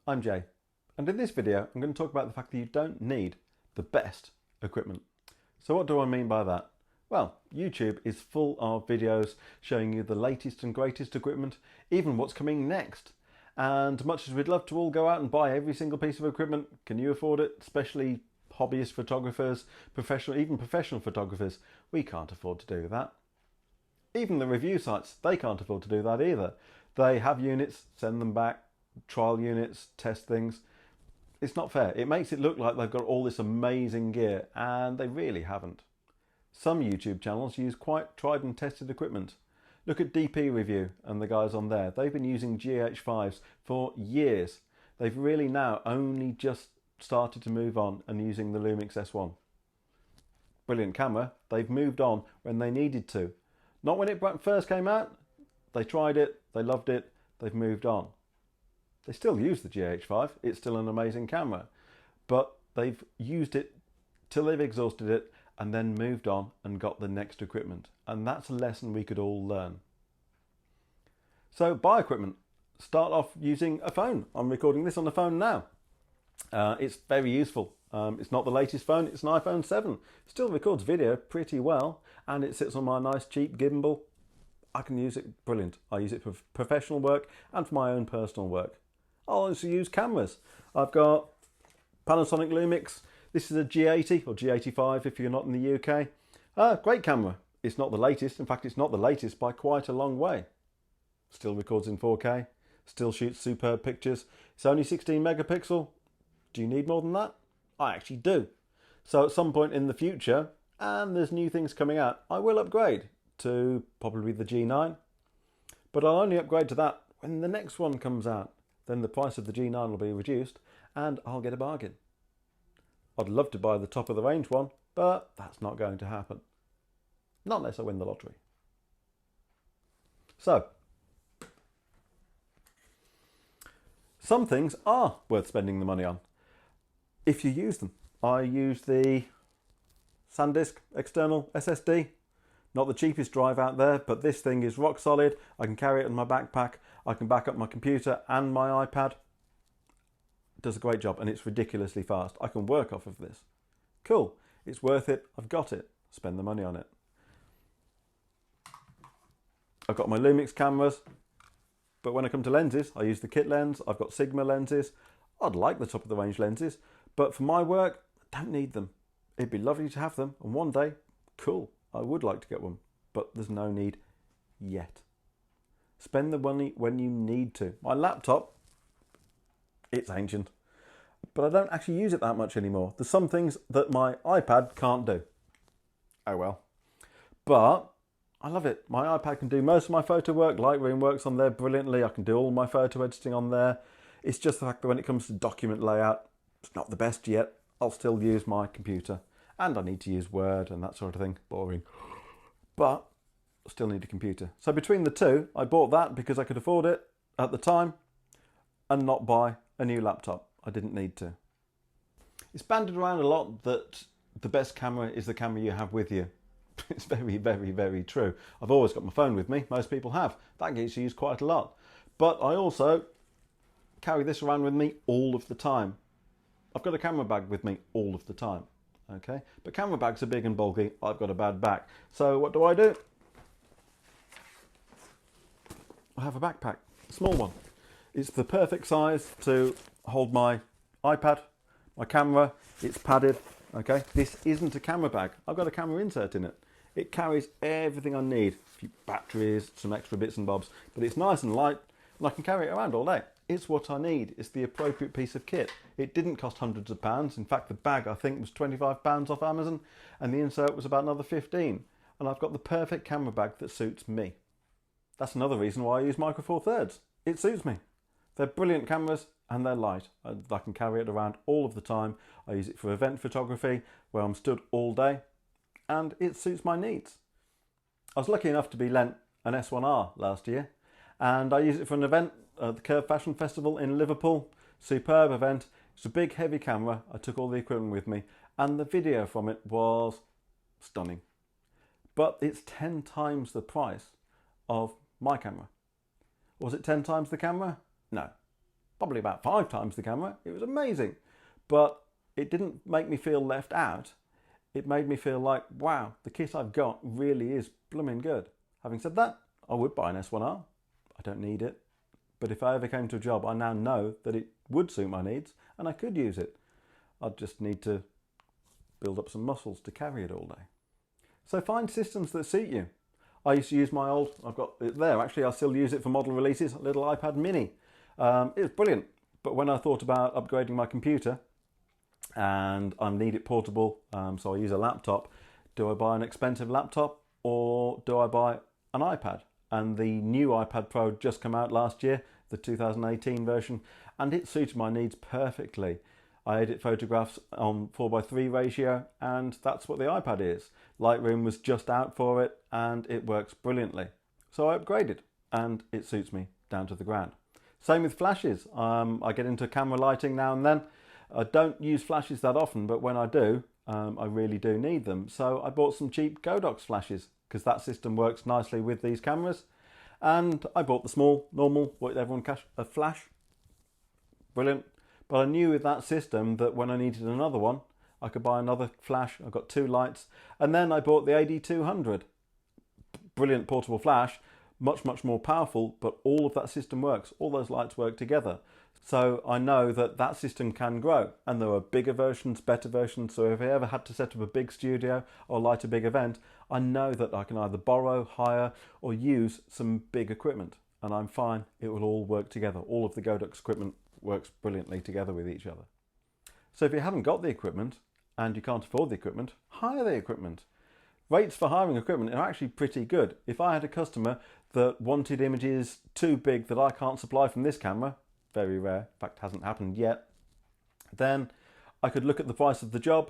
I'm Jay, and in this video I'm going to talk about the fact that you don't need the best equipment. So what do I mean by that? Well, YouTube is full of videos showing you the latest and greatest equipment, even what's coming next. And much as we'd love to all go out and buy every single piece of equipment, can you afford it? Especially hobbyist photographers, even professional photographers, we can't afford to do that. Even the review sites, they can't afford to do that either. They have units, send them back, trial units, test things. It's not fair. It makes it look like they've got all this amazing gear, and they really haven't. Some YouTube channels use quite tried and tested equipment. Look at DP Review and the guys on there. They've been using GH5s for years. They've really now only just started to move on and using the Lumix S1. Brilliant camera. They've moved on when they needed to. Not when it first came out. They tried it, they loved it, they've moved on. They still use the GH5, it's still an amazing camera, but they've used it till they've exhausted it and then moved on and got the next equipment. And that's a lesson we could all learn. So buy equipment. Start off using a phone. I'm recording this on the phone now. It's very useful. It's not the latest phone, it's an iPhone 7. Still records video pretty well, and it sits on my nice cheap gimbal. I can use it brilliant. I use it for professional work and for my own personal work. I'll also use cameras. I've got Panasonic Lumix. This is a G80 or G85 if you're not in the UK. Great camera. It's not the latest. In fact, it's not the latest by quite a long way. Still records in 4K. Still shoots superb pictures. It's only 16 megapixel. Do you need more than that? I actually do. So at some point in the future, and there's new things coming out, I will upgrade to probably the G9, but I'll only upgrade to that when the next one comes out. Then the price of the G9 will be reduced and I'll get a bargain. I'd love to buy the top of the range one, but that's not going to happen. Not unless I win the lottery. So, some things are worth spending the money on if you use them. I use the SanDisk external SSD. Not the cheapest drive out there, but this thing is rock solid. I can carry it in my backpack. I can back up my computer and my iPad. It does a great job and it's ridiculously fast. I can work off of this. Cool. It's worth it. I've got it. Spend the money on it. I've got my Lumix cameras, but when I come to lenses, I use the kit lens. I've got Sigma lenses. I'd like the top of the range lenses, but for my work, I don't need them. It'd be lovely to have them, and one day, cool, I would like to get one, but there's no need yet. Spend the money when you need to. My laptop, it's ancient, but I don't actually use it that much anymore. There's some things that my iPad can't do. Oh well. But I love it. My iPad can do most of my photo work. Lightroom works on there brilliantly. I can do all my photo editing on there. It's just the fact that when it comes to document layout, it's not the best yet. I'll still use my computer. And I need to use Word and that sort of thing. Boring. But I still need a computer. So between the two, I bought that because I could afford it at the time and not buy a new laptop. I didn't need to. It's bandied around a lot that the best camera is the camera you have with you. It's very, very, very true. I've always got my phone with me. Most people have. That gets used quite a lot. But I also carry this around with me all of the time. I've got a camera bag with me all of the time. Okay, but camera bags are big and bulky. I've got a bad back. So what do? I have a backpack, a small one. It's the perfect size to hold my iPad, my camera. It's padded. Okay, this isn't a camera bag. I've got a camera insert in it. It carries everything I need. A few batteries, some extra bits and bobs, but it's nice and light and I can carry it around all day. It's what I need. It's the appropriate piece of kit. It didn't cost hundreds of pounds. In fact, the bag I think was £25 off Amazon and the insert was about another 15. And I've got the perfect camera bag that suits me. That's another reason why I use Micro Four Thirds. It suits me. They're brilliant cameras and they're light. I can carry it around all of the time. I use it for event photography where I'm stood all day and it suits my needs. I was lucky enough to be lent an S1R last year and I used it for an event at the Curve Fashion Festival in Liverpool. Superb event. It's a big heavy camera. I took all the equipment with me and the video from it was stunning. But it's 10 times the price of my camera. Was it 10 times the camera? No. probably about 5 times the camera. It was amazing. But it didn't make me feel left out. It made me feel like, wow, the kit I've got really is blooming good. Having said that, I would buy an S1R. I don't need it. But if I ever came to a job, I now know that it would suit my needs and I could use it. I'd just need to build up some muscles to carry it all day. So find systems that suit you. I used to use my old, I've got it there, actually I still use it for model releases, a little iPad mini. It was brilliant, but when I thought about upgrading my computer, and I need it portable, so I use a laptop, do I buy an expensive laptop or do I buy an iPad? And the new iPad Pro just came out last year, the 2018 version, and it suited my needs perfectly. I edit photographs on 4:3 ratio, and that's what the iPad is. Lightroom was just out for it, and it works brilliantly. So I upgraded, and it suits me down to the ground. Same with flashes. I get into camera lighting now and then. I don't use flashes that often, but when I do, I really do need them. So I bought some cheap Godox flashes, because that system works nicely with these cameras. And I bought the small, normal, what everyone calls a flash. Brilliant. But I knew with that system that when I needed another one, I could buy another flash. I've got 2 lights. And then I bought the AD200. Brilliant portable flash, much more powerful, but all of that system works. All those lights work together. So I know that that system can grow. And there are bigger versions, better versions. So if I ever had to set up a big studio or light a big event, I know that I can either borrow, hire, or use some big equipment. And I'm fine. It will all work together. All of the Godox equipment works brilliantly together with each other. So if you haven't got the equipment and you can't afford the equipment, hire the equipment. Rates for hiring equipment are actually pretty good. If I had a customer that wanted images too big that I can't supply from this camera, very rare, in fact hasn't happened yet, then I could look at the price of the job,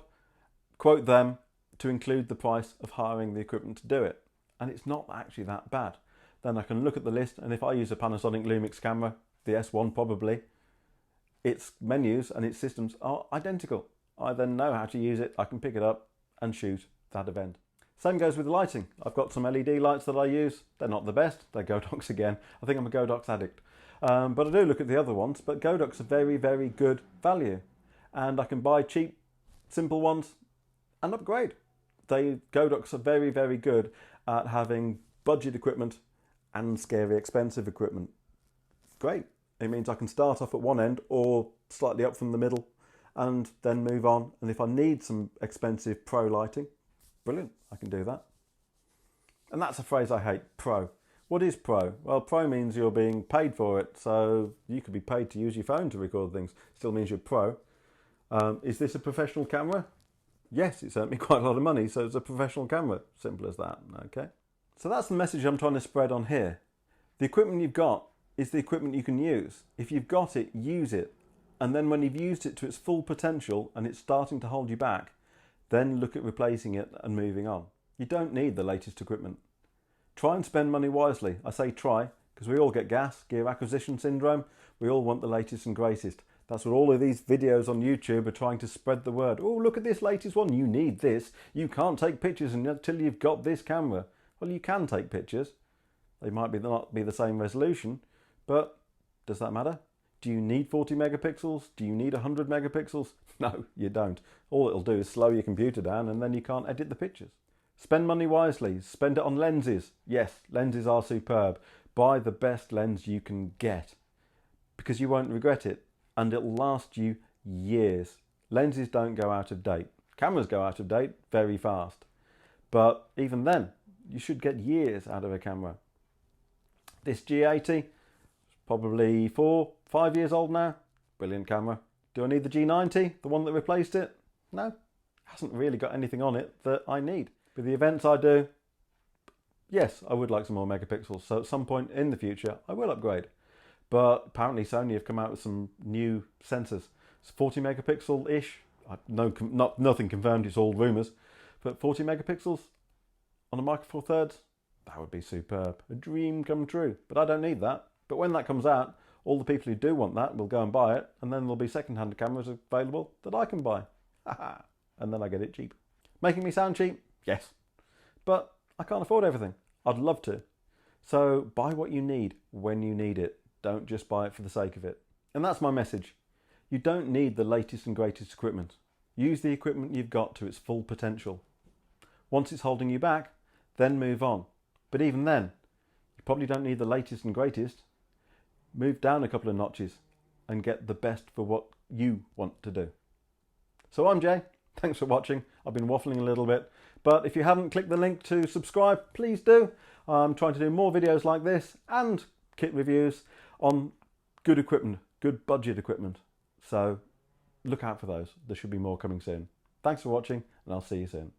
quote them to include the price of hiring the equipment to do it. And it's not actually that bad. Then I can look at the list, and if I use a Panasonic Lumix camera, the S1 probably, its menus and its systems are identical. I then know how to use it, I can pick it up and shoot that event. Same goes with lighting. I've got some LED lights that I use. They're not the best, they're Godox again. I think I'm a Godox addict. But I do look at the other ones, but Godox are very good value. And I can buy cheap, simple ones and upgrade. Godox are very good at having budget equipment and scary expensive equipment. Great. It means I can start off at one end or slightly up from the middle and then move on. And if I need some expensive pro lighting, brilliant, I can do that. And that's a phrase I hate, pro. What is pro? Well, pro means you're being paid for it. So you could be paid to use your phone to record things. Still means you're pro. Is this a professional camera? Yes, it's earned me quite a lot of money, so it's a professional camera. Simple as that, okay? So that's the message I'm trying to spread on here. The equipment you've got is the equipment you can use. If you've got it, use it. And then when you've used it to its full potential and it's starting to hold you back, then look at replacing it and moving on. You don't need the latest equipment. Try and spend money wisely. I say try, because we all get gear acquisition syndrome. We all want the latest and greatest. That's what all of these videos on YouTube are trying to spread the word. Oh, look at this latest one. You need this. You can't take pictures until you've got this camera. Well, you can take pictures. They might not be the same resolution, but does that matter? Do you need 40 megapixels? Do you need 100 megapixels? No, you don't. All it'll do is slow your computer down and then you can't edit the pictures. Spend money wisely. Spend it on lenses. Yes, lenses are superb. Buy the best lens you can get because you won't regret it and it'll last you years. Lenses don't go out of date. Cameras go out of date very fast. But even then, you should get years out of a camera. This G80, probably 4-5 years old now. Brilliant camera. Do I need the G90, the one that replaced it? No, hasn't really got anything on it that I need. With the events I do, yes, I would like some more megapixels. So at some point in the future, I will upgrade. But apparently Sony have come out with some new sensors. It's 40 megapixel-ish. Nothing confirmed, it's all rumours. But 40 megapixels on a Micro Four Thirds, that would be superb. A dream come true. But I don't need that. But when that comes out, all the people who do want that will go and buy it, and then there'll be second-hand cameras available that I can buy. And then I get it cheap. Making me sound cheap? Yes. But I can't afford everything. I'd love to. So buy what you need when you need it. Don't just buy it for the sake of it. And that's my message. You don't need the latest and greatest equipment. Use the equipment you've got to its full potential. Once it's holding you back, then move on. But even then, you probably don't need the latest and greatest. Move down a couple of notches and get the best for what you want to do. So I'm Jay. Thanks for watching. I've been waffling a little bit, but if you haven't clicked the link to subscribe, please do. I'm trying to do more videos like this and kit reviews on good equipment, good budget equipment. So look out for those. There should be more coming soon. Thanks for watching, and I'll see you soon.